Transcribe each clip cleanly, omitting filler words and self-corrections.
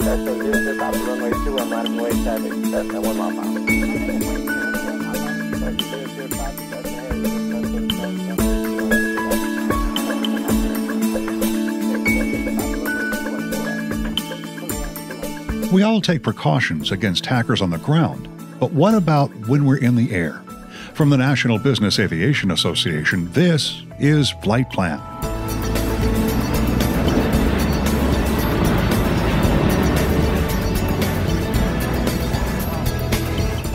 We all take precautions against hackers on the ground, but what about when we're in the air? From the National Business Aviation Association, this is Flight Plan.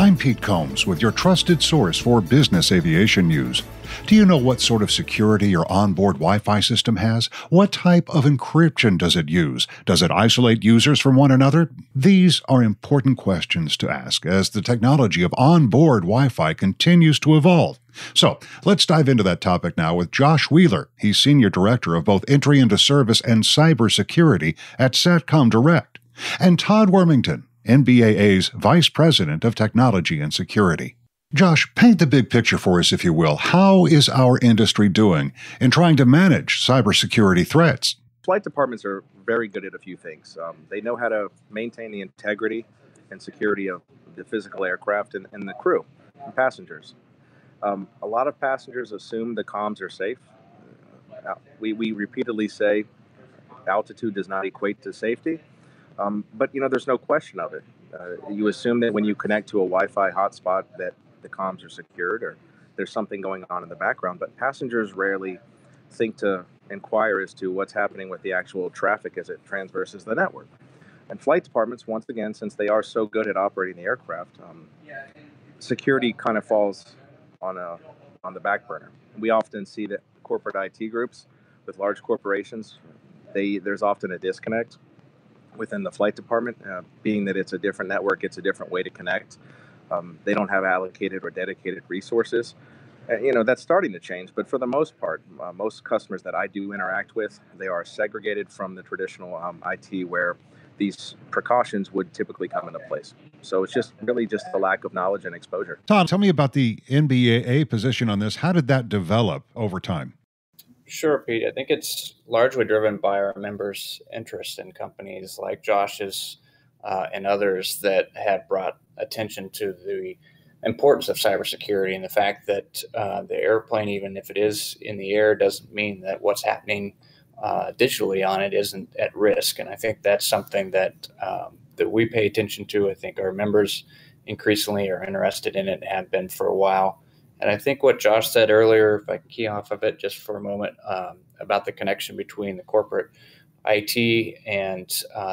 I'm Pete Combs with your trusted source for business aviation news. Do you know what sort of security your onboard Wi-Fi system has? What type of encryption does it use? Does it isolate users from one another? These are important questions to ask as the technology of onboard Wi-Fi continues to evolve. So let's dive into that topic now with Josh Wheeler. He's Senior Director of both Entry into Service and Cybersecurity at Satcom Direct, and Todd Wormington, NBAA's Vice President of Technology and Security. Josh, paint the big picture for us, if you will. How is our industry doing in trying to manage cybersecurity threats? Flight departments are very good at a few things. They know how to maintain the integrity and security of the physical aircraft and the crew and passengers. A lot of passengers assume the comms are safe. We repeatedly say altitude does not equate to safety. But, there's no question of it. You assume that when you connect to a Wi-Fi hotspot that the comms are secured or there's something going on in the background. But passengers rarely think to inquire as to what's happening with the actual traffic as it transverses the network. And flight departments, once again, since they are so good at operating the aircraft, security kind of falls on the back burner. We often see that corporate IT groups with large corporations, there's often a disconnect within the flight department, being that it's a different network, it's a different way to connect. They don't have allocated or dedicated resources. That's starting to change, but for the most part, most customers that I do interact with, they are segregated from the traditional IT where these precautions would typically come into place. So it's just really just a lack of knowledge and exposure. Todd, tell me about the NBAA position on this. How did that develop over time? Sure, Pete. I think it's largely driven by our members' interest in companies like Josh's and others that have brought attention to the importance of cybersecurity and the fact that the airplane, even if it is in the air, doesn't mean that what's happening digitally on it isn't at risk. And I think that's something that we pay attention to. I think our members increasingly are interested in it and have been for a while. And I think what Josh said earlier, if I can key off of it just for a moment, about the connection between the corporate IT and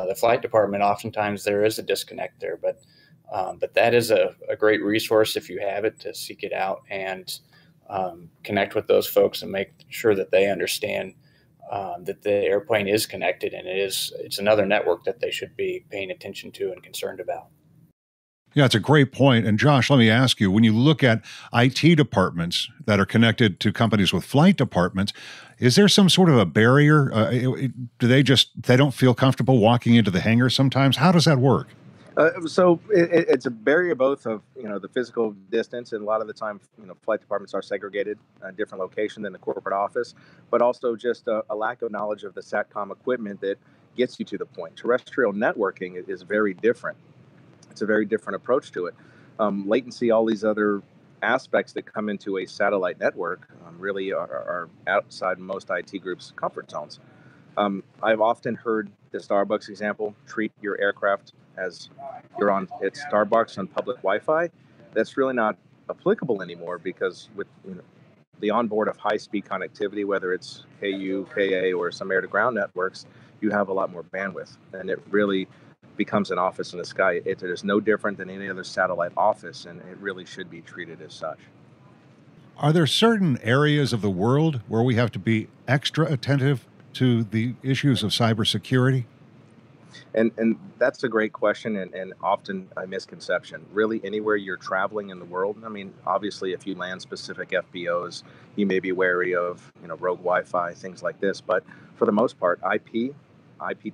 the flight department, oftentimes there is a disconnect there. But that is a great resource if you have it, to seek it out and connect with those folks and make sure that they understand that the airplane is connected and it's another network that they should be paying attention to and concerned about. Yeah, it's a great point. And Josh, let me ask you, when you look at IT departments that are connected to companies with flight departments, is there some sort of a barrier? They don't feel comfortable walking into the hangar sometimes? How does that work? So it's a barrier both of, the physical distance, and a lot of the time, flight departments are segregated in a different location than the corporate office, but also just a lack of knowledge of the SATCOM equipment that gets you to the point. Terrestrial networking is very different. It's a very different approach to it. Latency, all these other aspects that come into a satellite network really are outside most IT groups' comfort zones. I've often heard the Starbucks example: treat your aircraft as you're at Starbucks on public Wi-Fi. That's really not applicable anymore, because with the onboard of high-speed connectivity, whether it's KU, KA, or some air-to-ground networks, you have a lot more bandwidth, and it really becomes an office in the sky. It is no different than any other satellite office, and it really should be treated as such. Are there certain areas of the world where we have to be extra attentive to the issues of cybersecurity? And that's a great question, and often a misconception. Really, anywhere you're traveling in the world, obviously, if you land specific FBOs, you may be wary of, rogue Wi-Fi, things like this. But for the most part, IP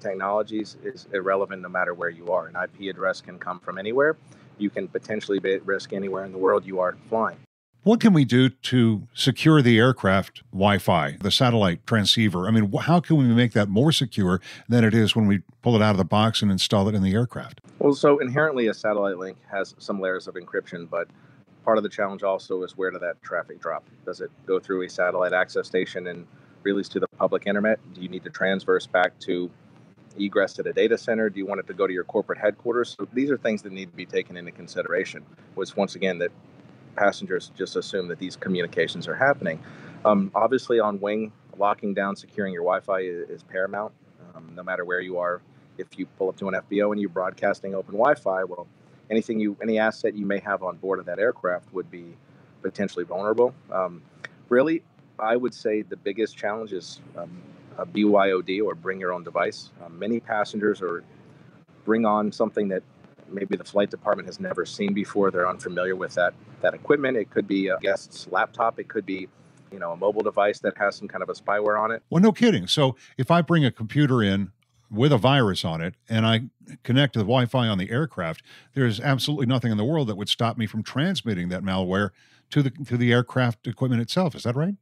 technologies is irrelevant no matter where you are. An IP address can come from anywhere. You can potentially be at risk anywhere in the world you are flying. What can we do to secure the aircraft Wi-Fi, the satellite transceiver? I mean, how can we make that more secure than it is when we pull it out of the box and install it in the aircraft? Well, so inherently a satellite link has some layers of encryption, but part of the challenge also is where did that traffic drop? Does it go through a satellite access station and release to the public internet? Do you need to transverse back to egress to the data center? Do you want it to go to your corporate headquarters? So these are things that need to be taken into consideration, which once again, that passengers just assume that these communications are happening. Obviously on wing, locking down, securing your Wi-Fi is paramount, no matter where you are. If you pull up to an FBO and you're broadcasting open Wi-Fi, well, any asset you may have on board of that aircraft would be potentially vulnerable. Really, I would say the biggest challenge is a BYOD, or bring your own device. Many passengers bring on something that maybe the flight department has never seen before. They're unfamiliar with that equipment. It could be a guest's laptop. It could be, a mobile device that has some kind of a spyware on it. Well, no kidding. So if I bring a computer in with a virus on it and I connect to the Wi-Fi on the aircraft, there's absolutely nothing in the world that would stop me from transmitting that malware to the aircraft equipment itself. Is that right?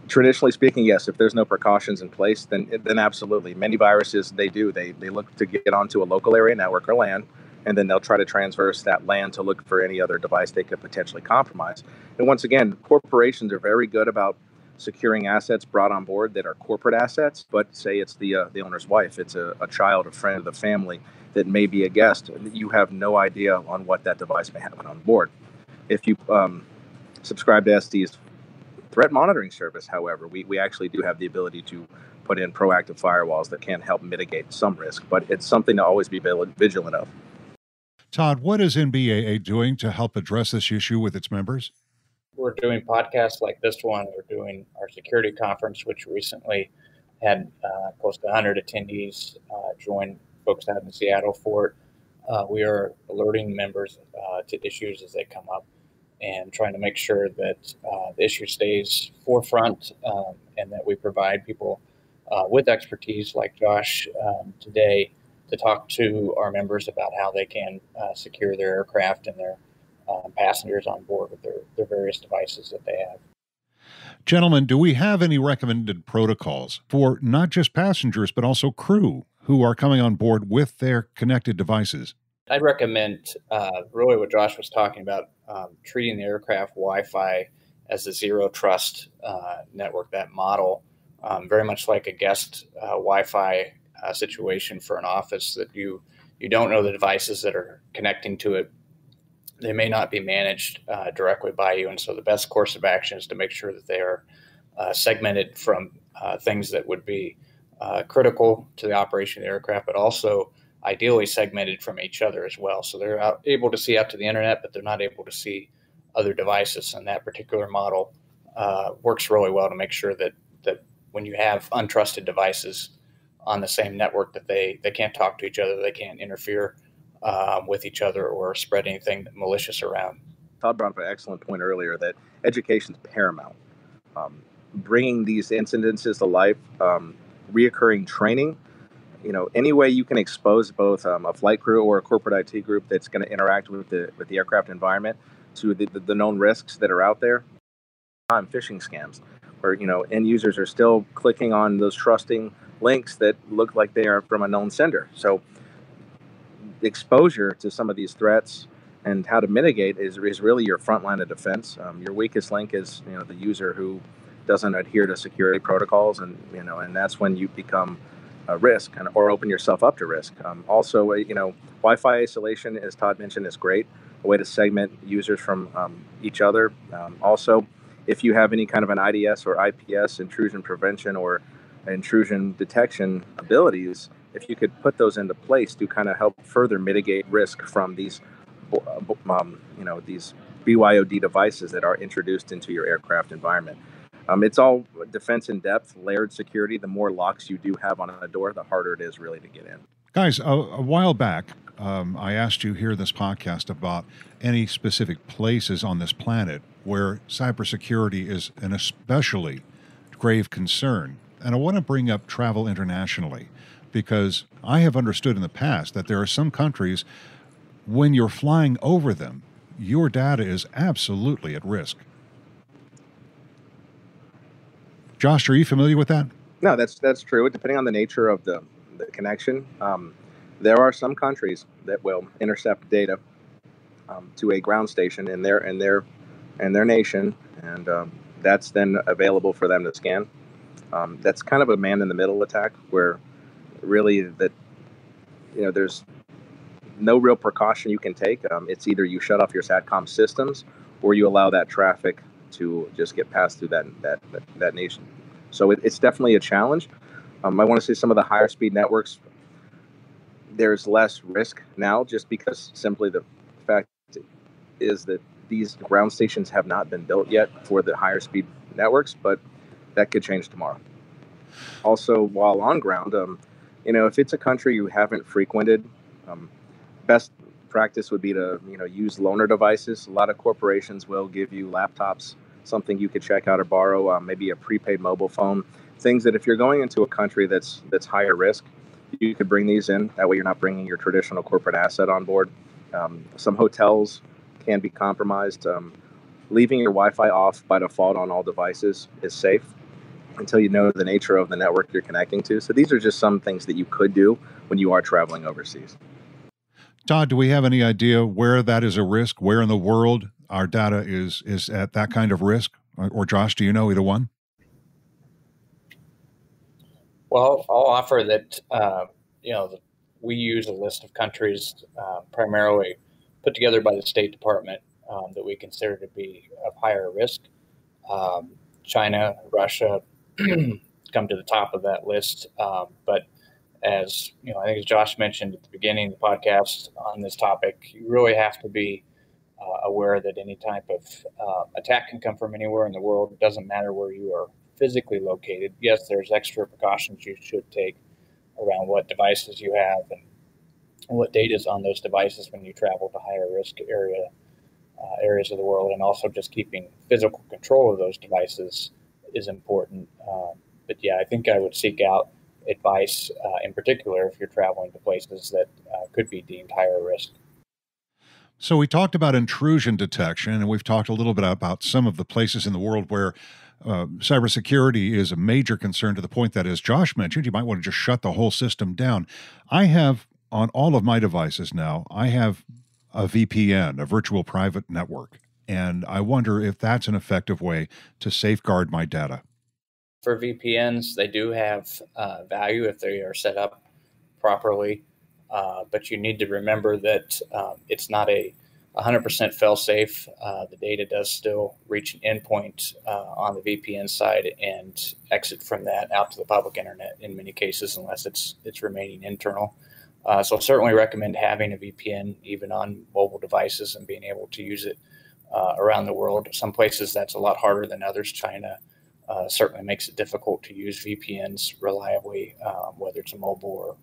Traditionally speaking, yes. If there's no precautions in place, then absolutely. Many viruses, they look to get onto a local area network or LAN, and then they'll try to transverse that LAN to look for any other device they could potentially compromise. And once again, corporations are very good about securing assets brought on board that are corporate assets, but say it's the owner's wife, it's a child, a friend of the family that may be a guest. You have no idea on what that device may have on board. If you subscribe to SD's threat monitoring service, however, we actually do have the ability to put in proactive firewalls that can help mitigate some risk, but it's something to always be vigilant of. Todd, what is NBAA doing to help address this issue with its members? We're doing podcasts like this one. We're doing our security conference, which recently had close to 100 attendees join folks out in Seattle for it. We are alerting members to issues as they come up and trying to make sure that the issue stays forefront and that we provide people with expertise like Josh today to talk to our members about how they can secure their aircraft and their passengers on board with their various devices that they have. Gentlemen, do we have any recommended protocols for not just passengers, but also crew who are coming on board with their connected devices? I'd recommend really what Josh was talking about, treating the aircraft Wi-Fi as a zero trust network, that model, very much like a guest Wi-Fi situation for an office, that you don't know the devices that are connecting to it. They may not be managed directly by you. And so the best course of action is to make sure that they are segmented from things that would be critical to the operation of the aircraft, but also ideally segmented from each other as well. So they're able to see out to the internet, but they're not able to see other devices. And that particular model works really well to make sure that when you have untrusted devices on the same network, that they can't talk to each other, they can't interfere with each other or spread anything malicious around. Todd brought up an excellent point earlier that education is paramount. Bringing these incidences to life, reoccurring training, any way you can expose both a flight crew or a corporate IT group that's going to interact with the aircraft environment to the known risks that are out there. Phishing scams, where end users are still clicking on those trusting links that look like they are from a known sender. So exposure to some of these threats and how to mitigate is really your front line of defense. Your weakest link is the user who doesn't adhere to security protocols, and that's when you become a risk or open yourself up to risk. Also, Wi-Fi isolation, as Todd mentioned, is great. A way to segment users from each other. Also, if you have any kind of an IDS or IPS, intrusion prevention or intrusion detection abilities, if you could put those into place to kind of help further mitigate risk from these, these BYOD devices that are introduced into your aircraft environment. It's all defense in depth, layered security. The more locks you do have on a door, the harder it is really to get in. Guys, a while back, I asked you here in this podcast about any specific places on this planet where cybersecurity is an especially grave concern. And I want to bring up travel internationally, because I have understood in the past that there are some countries, when you're flying over them, your data is absolutely at risk. Josh, are you familiar with that? No, that's true. Depending on the nature of the connection, there are some countries that will intercept data to a ground station in their nation, and that's then available for them to scan. That's kind of a man-in-the-middle attack, where really there's no real precaution you can take. It's either you shut off your SATCOM systems, or you allow that traffic to just get passed through that nation. So it's definitely a challenge. I want to say some of the higher speed networks, there's less risk now, just because simply the fact is that these ground stations have not been built yet for the higher speed networks, but that could change tomorrow. Also, while on ground, if it's a country you haven't frequented, best practice would be to use loaner devices. A lot of corporations will give you laptops, something you could check out or borrow, maybe a prepaid mobile phone. Things that if you're going into a country that's higher risk, you could bring these in. That way you're not bringing your traditional corporate asset on board. Some hotels can be compromised. Leaving your Wi-Fi off by default on all devices is safe until you know the nature of the network you're connecting to. So these are just some things that you could do when you are traveling overseas. Todd, do we have any idea where that is a risk? Where in the world our data is at that kind of risk? Or Josh, do you know either one? Well, I'll offer that we use a list of countries primarily put together by the State Department that we consider to be of higher risk. China, Russia come to the top of that list, but as I think as Josh mentioned at the beginning of the podcast on this topic, you really have to be aware that any type of attack can come from anywhere in the world. It doesn't matter where you are physically located. Yes, there's extra precautions you should take around what devices you have and what data is on those devices when you travel to higher risk areas of the world, and also just keeping physical control of those devices is important. But yeah, I think I would seek out advice, in particular, if you're traveling to places that could be deemed higher risk. So we talked about intrusion detection, and we've talked a little bit about some of the places in the world where cybersecurity is a major concern, to the point that, as Josh mentioned, you might want to just shut the whole system down. I have, on all of my devices now, I have a VPN, a virtual private network, and I wonder if that's an effective way to safeguard my data. For VPNs, they do have value if they are set up properly, but you need to remember that it's not a 100% fail-safe. The data does still reach an endpoint on the VPN side and exit from that out to the public internet in many cases, unless it's remaining internal. So I certainly recommend having a VPN even on mobile devices and being able to use it around the world. Some places that's a lot harder than others. China certainly makes it difficult to use VPNs reliably, whether it's a mobile or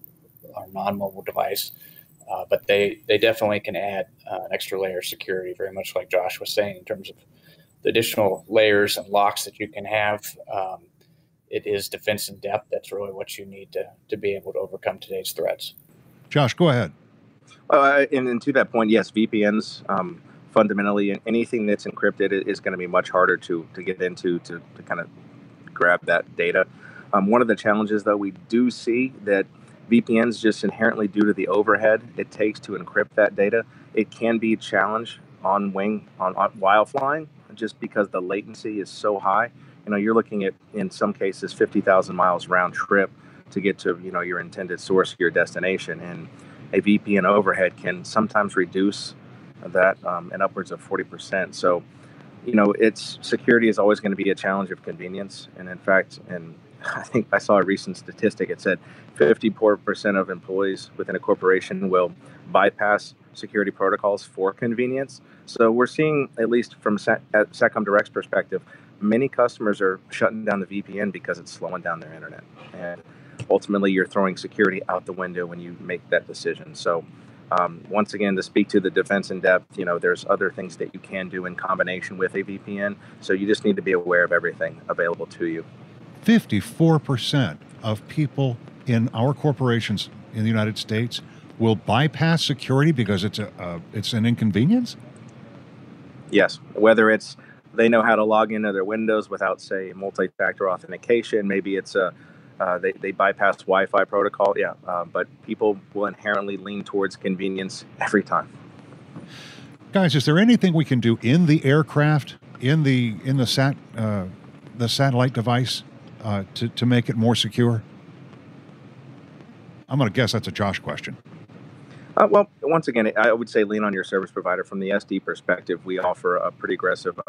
non-mobile device. But they definitely can add an extra layer of security, very much like Josh was saying, in terms of the additional layers and locks that you can have. It is defense in depth. That's really what you need to be able to overcome today's threats. Josh, go ahead. And to that point, yes, VPNs, fundamentally, anything that's encrypted is going to be much harder to get into to kind of grab that data. One of the challenges, though, we do see that VPNs, just inherently due to the overhead it takes to encrypt that data, it can be a challenge on while flying, just because the latency is so high. You're looking at, in some cases, 50,000 miles round trip to get to your intended source, your destination, and a VPN overhead can sometimes reduce that and upwards of 40%. So, it's security is always going to be a challenge of convenience. And in fact, I think I saw a recent statistic. It said 54% of employees within a corporation will bypass security protocols for convenience. So we're seeing, at least from Satcom Direct's perspective, many customers are shutting down the VPN because it's slowing down their internet. And ultimately, you're throwing security out the window when you make that decision. So once again, to speak to the defense in depth, there's other things that you can do in combination with a VPN. So you just need to be aware of everything available to you. 54% of people in our corporations in the United States will bypass security because it's an inconvenience? Yes, whether it's they know how to log into their Windows without, say, multi-factor authentication. Maybe it's they bypass Wi-Fi protocol. Yeah, but people will inherently lean towards convenience every time. Guys, is there anything we can do in the aircraft, in the satellite device, to make it more secure? I'm going to guess that's a Josh question. Well, once again, I would say lean on your service provider. From the SD perspective, we offer a pretty aggressive,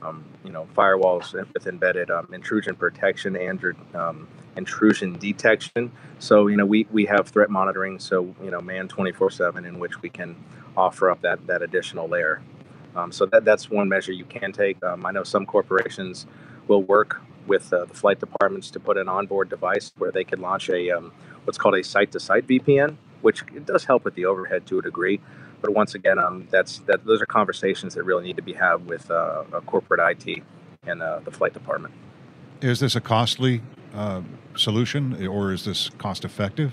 firewalls with embedded intrusion protection and intrusion detection. So, we have threat monitoring, so, man 24/7, in which we can offer up that additional layer. So that's one measure you can take. I know some corporations will work with the flight departments to put an onboard device where they could launch a what's called a site-to-site VPN, which it does help with the overhead to a degree. But once again, those are conversations that really need to be had with a corporate IT and the flight department. Is this a costly solution, or is this cost-effective?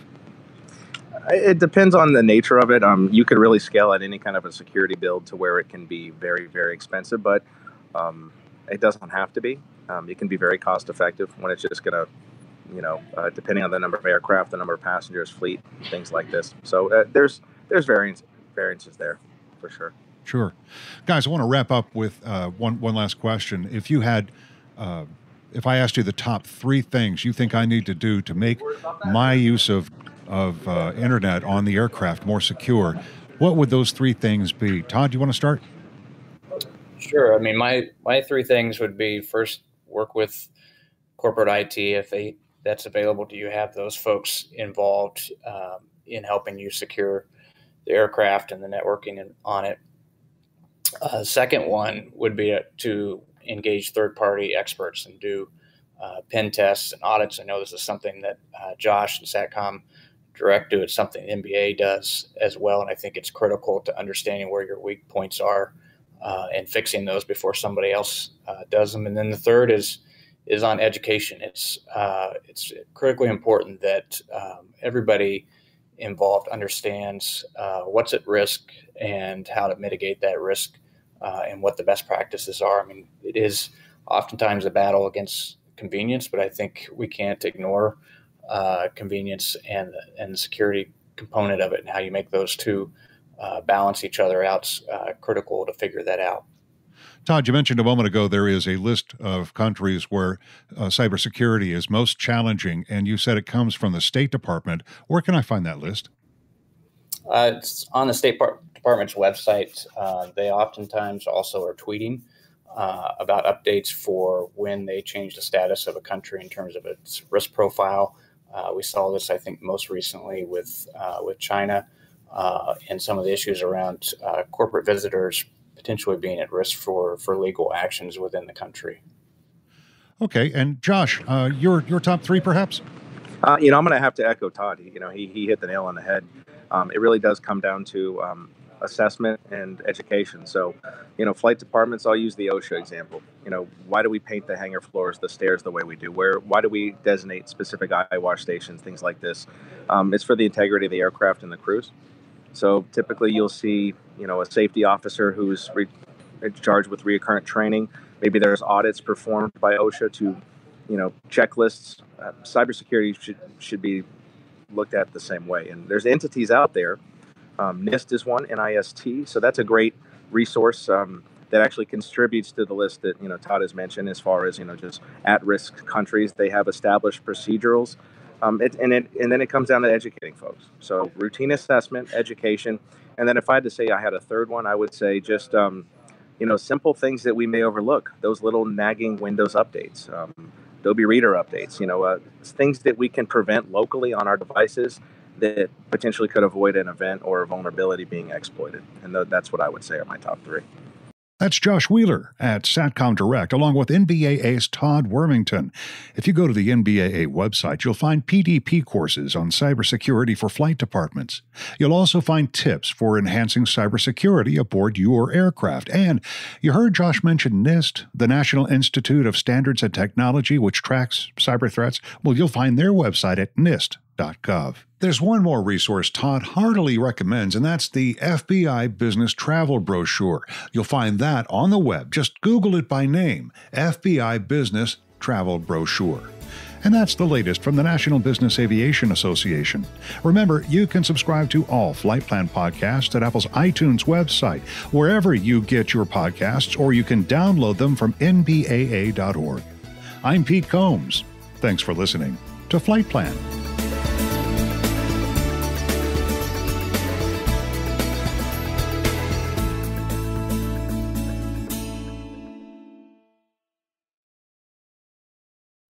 It depends on the nature of it. You could really scale at any kind of a security build to where it can be very, very expensive, but it doesn't have to be. It can be very cost-effective when it's just going to, depending on the number of aircraft, the number of passengers, fleet, things like this. So there's variances there for sure. Sure. Guys, I want to wrap up with one last question. If you had, if I asked you the top 3 things you think I need to do to make my use of internet on the aircraft more secure, what would those 3 things be? Todd, do you want to start? Sure. I mean, my 3 things would be: first, work with corporate IT if that's available. Do you have those folks involved in helping you secure the aircraft and the networking on it? Second one would be to engage third-party experts and do pen tests and audits. I know this is something that Josh and Satcom Direct do. It's something the NBA does as well, and I think it's critical to understanding where your weak points are and fixing those before somebody else does them. And then the third is on education. It's critically important that everybody involved understands what's at risk and how to mitigate that risk and what the best practices are. I mean, it is oftentimes a battle against convenience, but I think we can't ignore convenience and the security component of it, and how you make those two balance each other out's critical to figure that out. Todd, you mentioned a moment ago there is a list of countries where cybersecurity is most challenging, and you said it comes from the State Department. Where can I find that list? It's on the State Department's website. They oftentimes also are tweeting about updates for when they change the status of a country in terms of its risk profile. We saw this, I think, most recently with China and some of the issues around corporate visitors potentially being at risk for legal actions within the country. Okay, and Josh, your top 3 perhaps? I'm going to have to echo Todd. He hit the nail on the head. It really does come down to assessment and education. So, flight departments, I'll use the OSHA example. Why do we paint the hangar floors, the stairs the way we do? Why do we designate specific eye wash stations, things like this? It's for the integrity of the aircraft and the crews. So typically you'll see, a safety officer who's charged with recurrent training. Maybe there's audits performed by OSHA to, checklists. Cybersecurity should be looked at the same way. And there's entities out there. NIST is one, NIST. So that's a great resource that actually contributes to the list that, Todd has mentioned as far as, just at-risk countries. They have established procedurals. And then it comes down to educating folks. So routine assessment, education. And then if I had to say I had a third one, I would say just, simple things that we may overlook. Those little nagging Windows updates, Adobe Reader updates, things that we can prevent locally on our devices that potentially could avoid an event or a vulnerability being exploited. And that's what I would say are my top 3. That's Josh Wheeler at Satcom Direct, along with NBAA's Todd Wormington. If you go to the NBAA website, you'll find PDP courses on cybersecurity for flight departments. You'll also find tips for enhancing cybersecurity aboard your aircraft. And you heard Josh mention NIST, the National Institute of Standards and Technology, which tracks cyber threats. Well, you'll find their website at NIST.com. There's one more resource Todd heartily recommends, and that's the FBI Business Travel Brochure. You'll find that on the web. Just Google it by name, FBI Business Travel Brochure. And that's the latest from the National Business Aviation Association. Remember, you can subscribe to all Flight Plan podcasts at Apple's iTunes website, wherever you get your podcasts, or you can download them from nbaa.org. I'm Pete Combs. Thanks for listening to Flight Plan.